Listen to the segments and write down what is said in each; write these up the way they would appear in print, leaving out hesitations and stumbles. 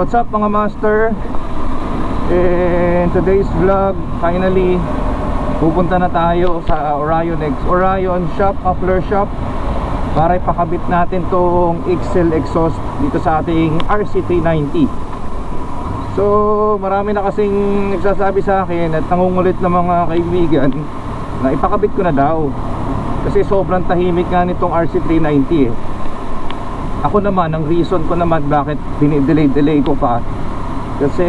what's up mga master? In today's vlog, finally pupunta na tayo sa Orion Shop, Muffler Shop, para ipakabit natin tong XL exhaust dito sa ating RC390. So marami na kasing nagsasabi sa akin at nangungulit ng mga kaibigan na ipakabit ko na daw kasi sobrang tahimik nga nitong RC390 eh. Ako naman, ang reason ko naman bakit dinidelay ko pa, kasi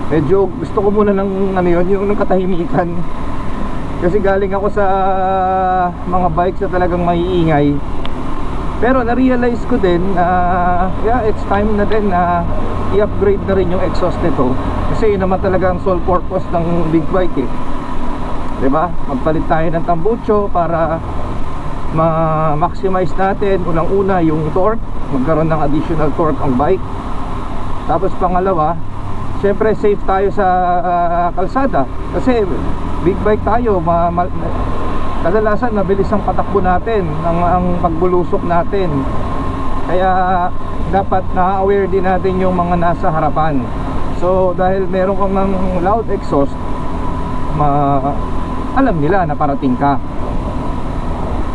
medyo gusto ko muna ng ano yun, yung katahimikan. Kasi galing ako sa mga bikes na talagang maiingay. Pero na-realize ko din na yeah, it's time na din na i-upgrade na rin yung exhaust nito. Kasi yun naman talaga ang sole purpose ng big bike eh, diba? Magpalit tayo ng tambucho para ma-maximize natin unang-una yung torque, magkaroon ng additional torque ang bike. Tapos pangalawa, syempre safe tayo sa kalsada kasi big bike tayo, kadalasan mabilis ang patakbo natin, ang pagbulusok natin. Kaya dapat na-aware din natin yung mga nasa harapan. So dahil meron kang ng loud exhaust, alam nila na parating ka.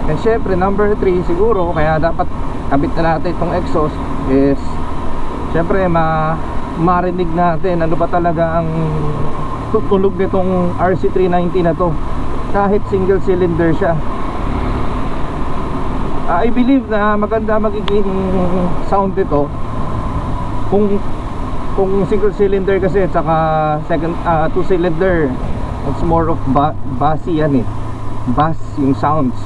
And syempre number 3 siguro kaya dapat kabit na natin itong exhaust is syempre marinig natin ano ba talaga ang tutunog nitong RC390 na to, kahit single cylinder siya. I believe na maganda magiging sound nito kung single cylinder kasi at saka second 2 cylinder, it's more of bassy yan eh, bass yung sounds,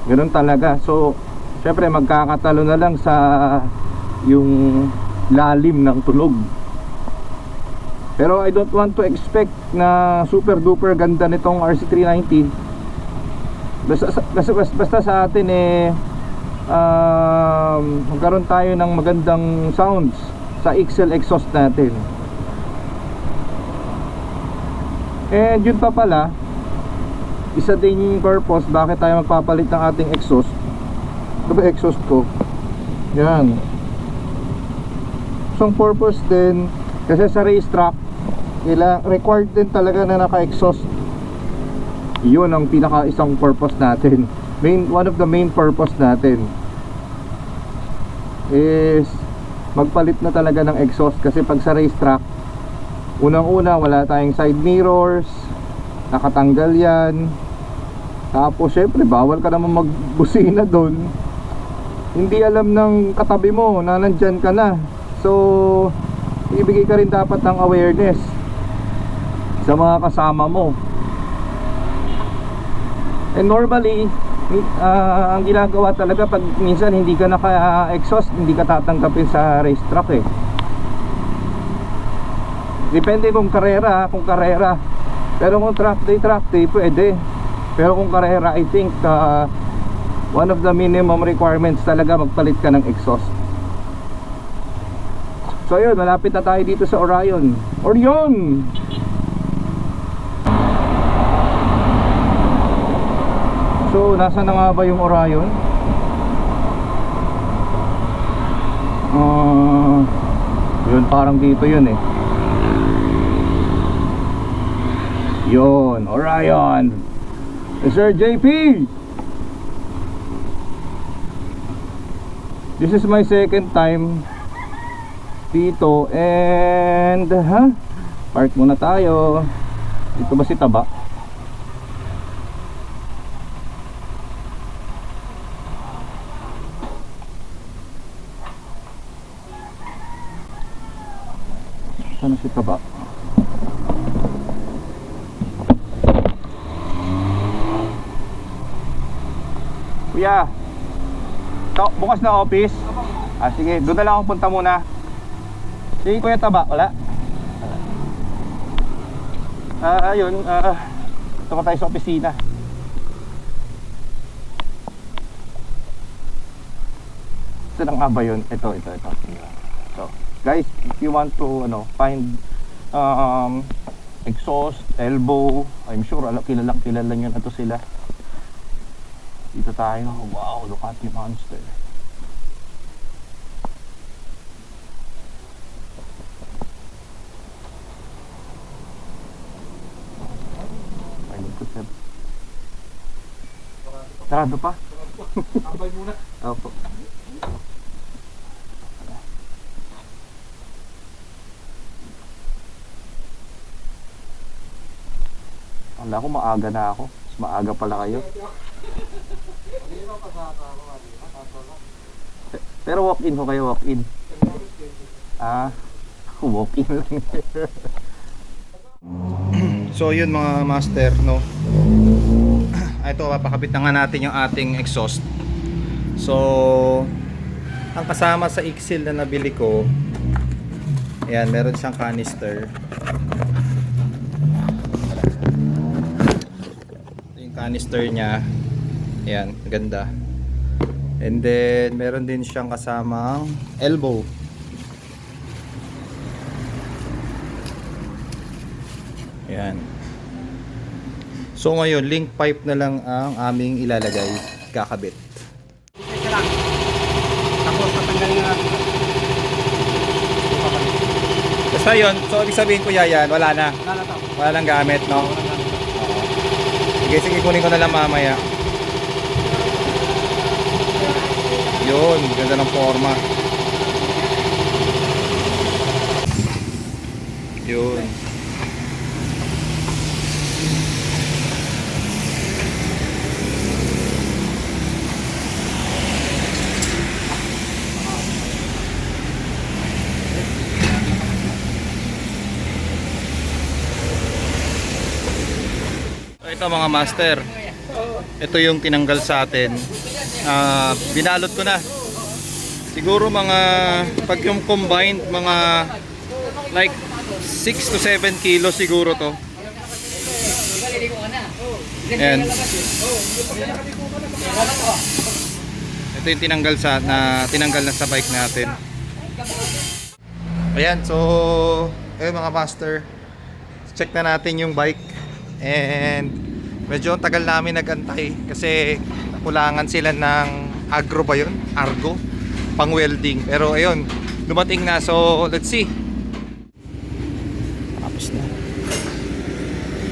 ganun talaga. So syempre magkakatalo na lang sa yung lalim ng tunog. Pero I don't want to expect na super duper ganda nitong RC390. Basta sa atin eh magkaroon tayo ng magandang sounds sa XL exhaust natin. And yun pa pala, isa din yung purpose bakit tayo magpapalit ng ating exhaust. Ito ba exhaust ko? Yan. So ang purpose din, kasi sa racetrack required din talaga na naka-exhaust. Yun ang pinaka isang purpose natin. One of the main purpose natin is magpalit na talaga ng exhaust. Kasi pag sa racetrack, unang-una wala tayong side mirrors, nakatanggal yan. Tapos syempre bawal ka naman magbusina doon. Hindi alam ng katabi mo na nandyan ka na. So ibigay ka rin dapat ng awareness sa mga kasama mo. And normally ang ginagawa talaga pag minsan hindi ka naka-exhaust, hindi ka tatanggapin sa racetrack eh. Depende kung karera. Pero kung track day pwede. Pero kung karera, I think one of the minimum requirements talaga magpalit ka ng exhaust. So yun, malapit na tayo dito sa Orion. So nasa na nga ba yung Orion? Yun, parang dito yun eh. Yun, Orion. Sir JP, this is my second time dito. And park muna tayo. Dito ba si Taba? Sana si Taba? Kuya, bukas na office? Sige, doon na lang akong punta muna. Sige Kuya Taba, wala? Ayun, ito ko tayo sa opisina. Saan nga ba yun? Ito. So, guys, if you want to find exhaust, elbow, I'm sure kilala nyo na to sila. Dito tayo. Wow, look at the monster. Sarado pa. Tambay muna. Opo. Wala ko, maaga na ako. Mas maaga pala kayo. Pero walk-in ho kayo, walk-in. Ah, walk-in lang. So yun mga master, no. Ito, papakabit na nga natin yung ating exhaust. So ang kasama sa Ixil na nabili ko, ayan, meron siyang canister. Ito yung canister niya. Ayan, ganda. And then meron din siyang kasamang elbow. Ayan. So ngayon, link pipe na lang ang aming ilalagay, kakabit. Ito lang. Tapos tatanggalin na natin. Basta yun, so ibig sabihin ko yan, wala na. Wala na to. Wala lang gamit, no? Wala na. Sige, sige, kunin ko na lang mamaya. Yun, ganda ng forma. Yun. So, ito mga master. Ito yung tinanggal sa atin. Binalot ko na. Siguro mga pag yung combined mga like 6 to 7 kilos siguro to. Ayan. Ito yung tinanggal na sa bike natin. Ayan, so mga master, check na natin yung bike. And medyo tagal namin nagantay kasi nakulangan sila ng agro ba yun? Argo? Pang welding. Pero ayun, dumating na. So let's see. Tapos na.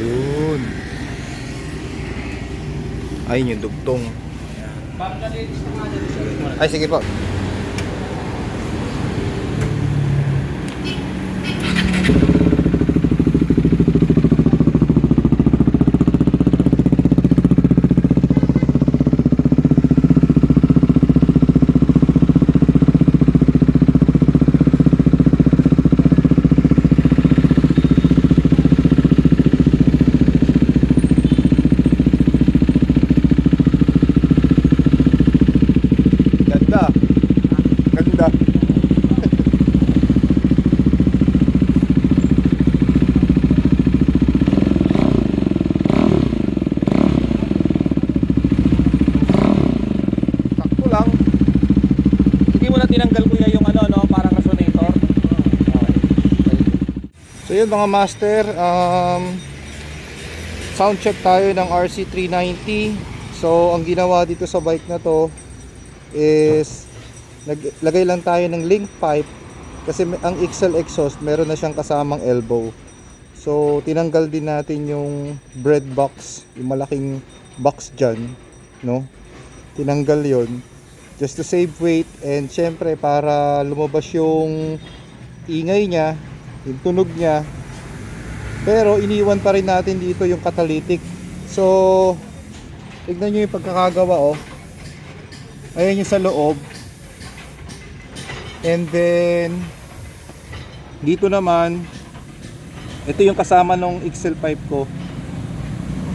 Yun. Ayun yung dugtong. Ay sige po. Ganda. Sakto lang. Hindi mo na tinanggal kuya yung ano, no, parang resonator. Okay. So yun mga master, sound check tayo ng RC390. So ang ginawa dito sa bike na to is naglagay lang tayo ng link pipe kasi ang Ixil exhaust meron na siyang kasamang elbow. So tinanggal din natin yung bread box, yung malaking box dyan, no? Tinanggal yon just to save weight and syempre para lumabas yung ingay niya, yung tunog niya. Pero iniwan pa rin natin dito yung catalytic. So tignan nyo yung pagkakagawa, oh. Ayan yung sa loob. And then dito naman, ito yung kasama nung Ixil pipe ko.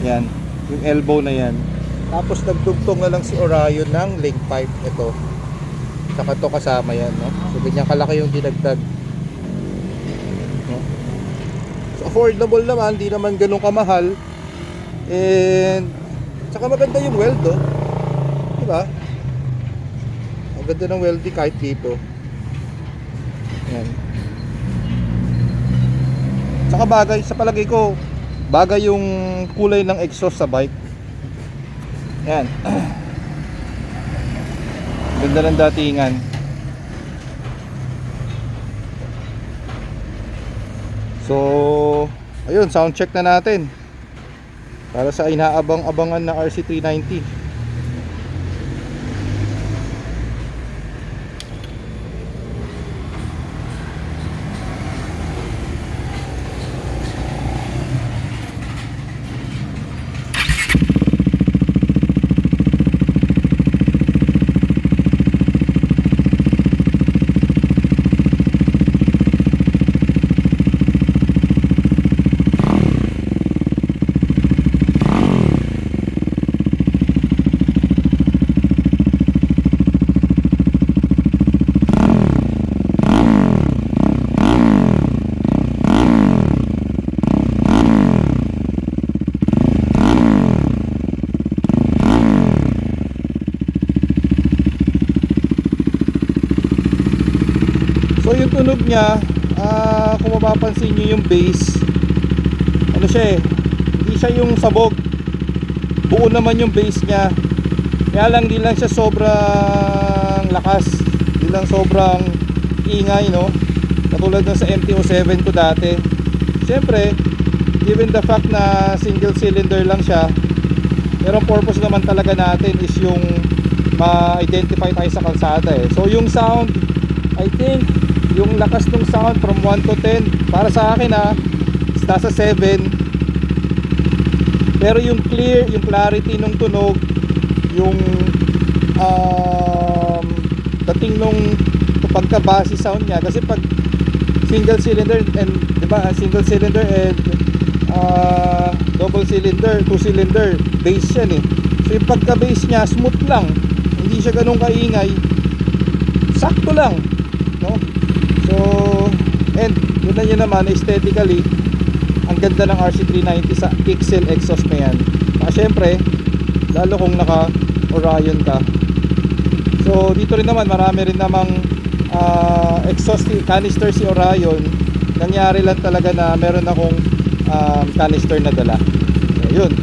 Yan, yung elbow na yan. Tapos nagdugtong na lang si Orion ng link pipe. Ito, saka to kasama yan, no? So ganyan kalaki yung dinagdag, no? So affordable naman, di naman ganun kamahal. And saka maganda yung weld, oh. Diba? Ganda ng welding kahit dito. Yan. Saka bagay, sa palagay ko, bagay yung kulay ng exhaust sa bike. Yan. Ganda ng datingan. So, ayun, sound check na natin para sa inaabang-abangan na RC390. So yung tunog niya, kung mapapansin nyo yung bass, ano siya eh, hindi siya yung sabog, buo naman yung bass niya. Kaya lang di lang siya sobrang lakas, di lang sobrang ingay, no? Katulad ng sa MT-07 ko dati. Siyempre, given the fact na single cylinder lang siya, pero ang purpose naman talaga natin is yung ma-identify tayo sa kalsada eh. So yung sound, I think yung lakas ng sound from 1 to 10, para sa akin nasa 7. Pero yung clear, yung clarity ng tunog, yung dating nung pagka-bassy sound niya, kasi pag single cylinder and, diba, single cylinder and double cylinder, 2 cylinder bass yan eh. So yung pagka-bass niya smooth lang, hindi siya ganun kaingay, sakto lang, no? So, and yun na yun naman, aesthetically ang ganda ng RC390 sa Pixel exhaust na yan. Syempre, lalo kung naka Orion ka. So dito rin naman marami rin namang exhaust canister si Orion. Nangyari lang talaga na meron akong canister na dala. So, yun.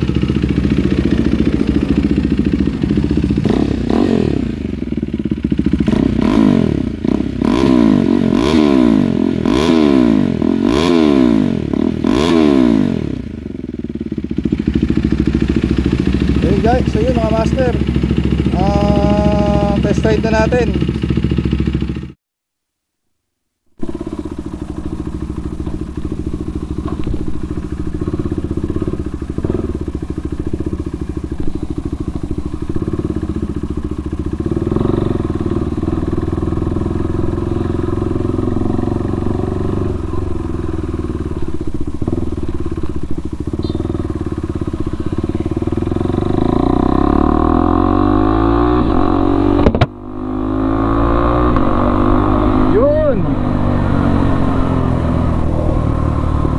Guys, so yun mga master, test ride na natin.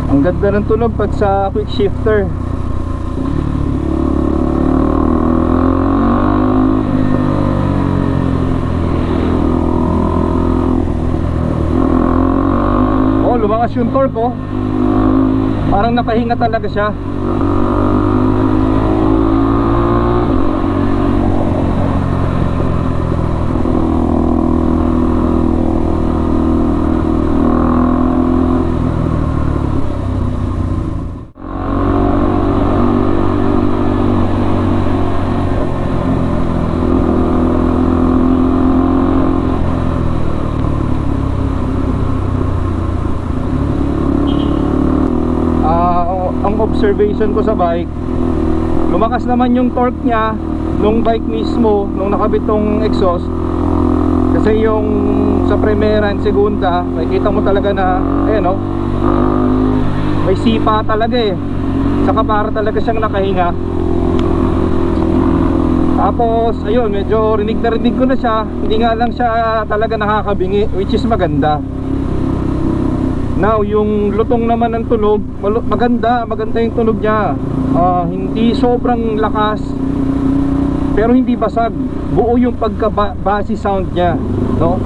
Ang ganda ng tunog pag sa quick shifter. Oh, lumakas yung torque oh. Parang nakahinga talaga siya. Observation ko sa bike, lumakas naman yung torque niya nung bike mismo, nung nakabit tong exhaust. Kasi yung sa primera and segunda, makikita mo talaga na ayan oh, may sipa talaga eh, saka para talaga siyang nakahinga. Tapos ayun, medyo rinig na rinig ko na siya, hindi nga lang siya talaga nakakabingi, which is maganda. Now, yung lutong naman ng tunog, maganda yung tunog niya. Hindi sobrang lakas, pero hindi basag. Buo yung pagka-bassy sound niya, no?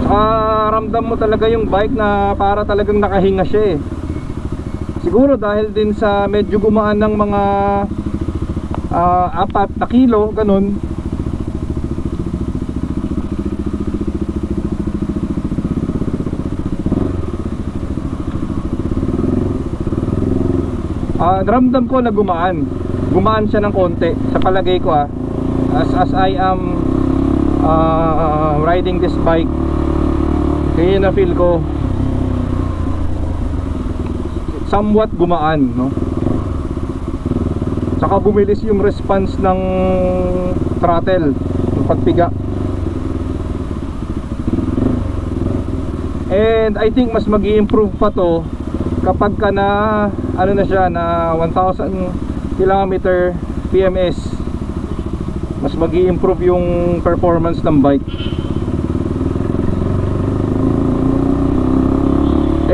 Saka ramdam mo talaga yung bike na para talagang nakahinga siya eh. Siguro dahil din sa medyo gumaan ng mga 4 na kilo, ganun. Ramdam ko na gumaan siya ng konti sa palagay ko as I am riding this bike. Kaya na feel ko somewhat gumaan, no? Saka bumilis yung response ng throttle, yung pagpiga. And I think mas mag-i-improve pa to kapag ka na ano na siya, na 1,000 km PMS. Mas mag-i-improve yung performance ng bike.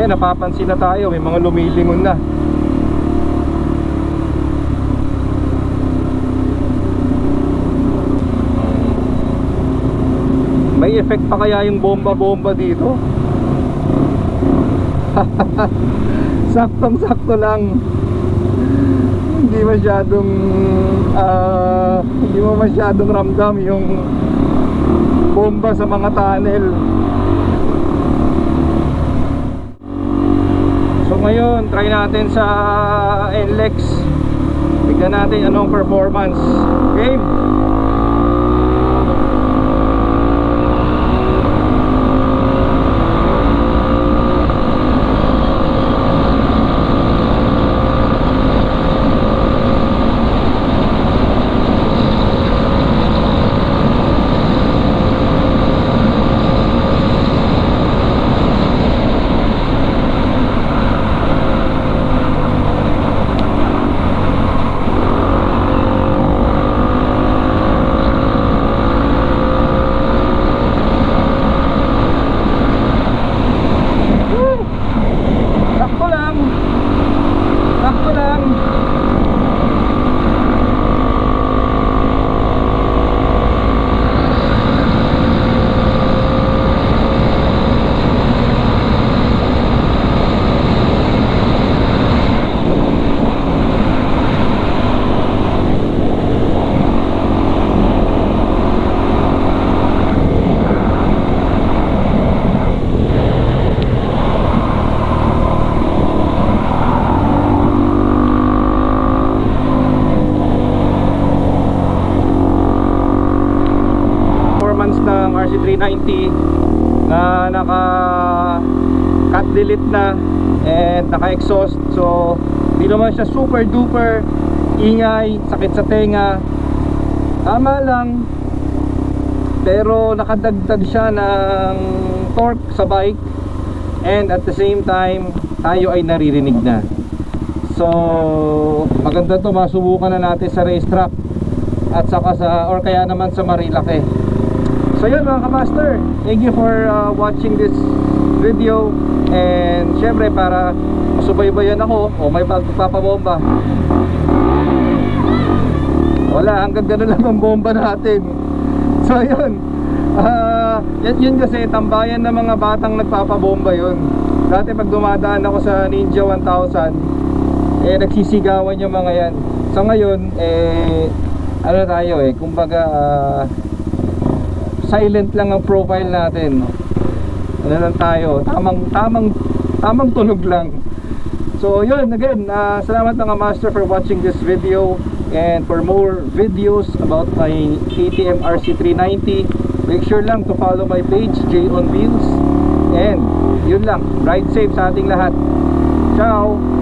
Napapansin na tayo, may mga lumilingon na. effect pa kaya yung bomba-bomba dito? Saktong-sakto lang. Hindi masyadong hindi mo masyadong ramdam yung bomba sa mga tunnel. So ngayon, try natin sa NLEX. Tignan natin anong performance. Game! Sakto lang. Sakto lang. Ng RC390 na naka cut delete na and naka exhaust, so di naman siya super duper ingay, sakit sa tenga, tama lang, pero nakadagdag siya ng torque sa bike and at the same time tayo ay naririnig na. So maganda to, masubukan na natin sa racetrack at saka sa, or kaya naman sa Marilake. So yun mga kamaster, thank you for watching this video. And syempre para masubaybayan ako o may pagpapabomba, wala, hanggang ganun lang ang bomba natin. So yun, yun kasi tambayan ng mga batang nagpapabomba yun. Dati pag dumadaan ako sa Ninja 1000, nagsisigawan yung mga yan. So ngayon, ano tayo kumbaga silent lang ang profile natin. Ano lang tayo, tamang tunog lang. So yun, again, salamat mga master for watching this video. And for more videos about my KTM RC390, make sure lang to follow my page, J on Wheels. And yun lang, ride safe sa ating lahat. Ciao!